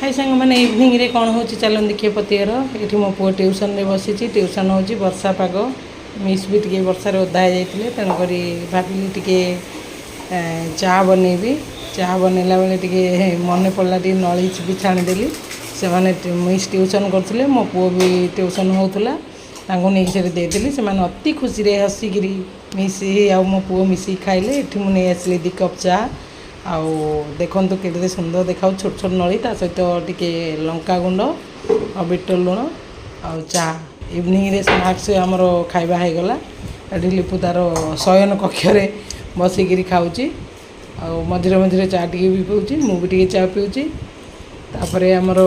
हाय सांग मैंने इवनिंग रे कौन हो चलन देखिए पतियर ये मो पु ट्यूशन रे बसी ट्यूशन हो वर्षा पाग मिस भी टे वर्षा ओदा जाते तेणुक भाविली टे चा बनैबी चा बनैला बेले टे मन पड़ा टे नली भी छाणीदेली से मैंने मिस ट्यूशन करते मो पु भी ट्यूशन होता नहीं से देदेली से अति खुशी रे हसिकी मिस आ मो पु मिसिक खाइले ये मुझे आसली 2 कप चा आउ देखु के सुंदर देखा छोट छोट नली ता सहित टिके लंका गुंड और बिट लुण आ चा इवनिंग रे स्नैक्स आमर खाइबा हो गला ये लिपु तार शयन कक्षरे बसिकी खाऊँ आ मझे मझे चा टी भी पीऊँ मुझे चा पीऊँ तापर आमर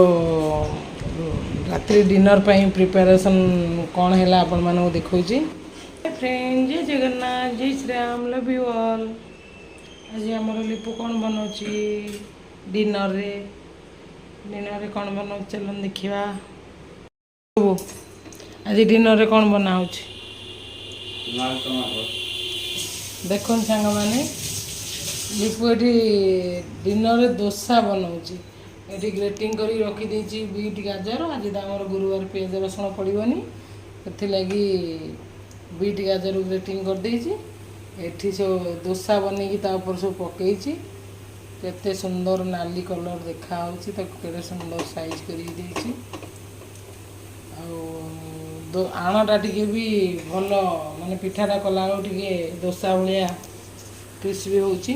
रात्रि डिनर पाई प्रिपेरेसन कौन है आपण मानू देखा फ्रेंड जय जगन्नाथ जय Shri Ram love you all आज आमर लिपु कौन बनाऊँगी डिनर रे कौन बनाऊ चलन देखा आज डिनर रे कौन बनाऊँ देख सांग मैंने लिपु ये डिनर रे डोसा बनाऊँगी ये ग्रेटिंग कर रखीदे बीट गाजर आज तो आम गुरुवार पियाज रसुण पड़ोनी से लगी बीट गाजर ग्रेटिंग कर देती एठी सब डोसा बनई तापर सब पकई केते सुंदर नाली कलर देखा के सुंदर साइज कर आणटा टी भी भल माने पिठाटा कला टे डोसा भाया क्रिस्पी होची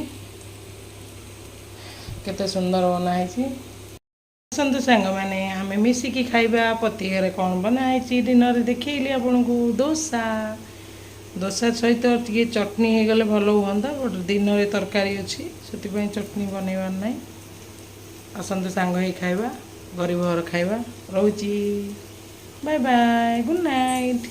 केते सुंदर बनाई आसतु सांग मैंने आम मिसिकी खाइबा पति घरे कौन बनाई डिनर देखली आपन को डोसा डोसा सहित टे चटनी हो गले भल हाँ बट दिन में तरकारी अच्छी से चटनी बनइबार ना आसतु सांग ही खाइबा गरीब घर खाइबा रोची बाय बाय गुड नाइट।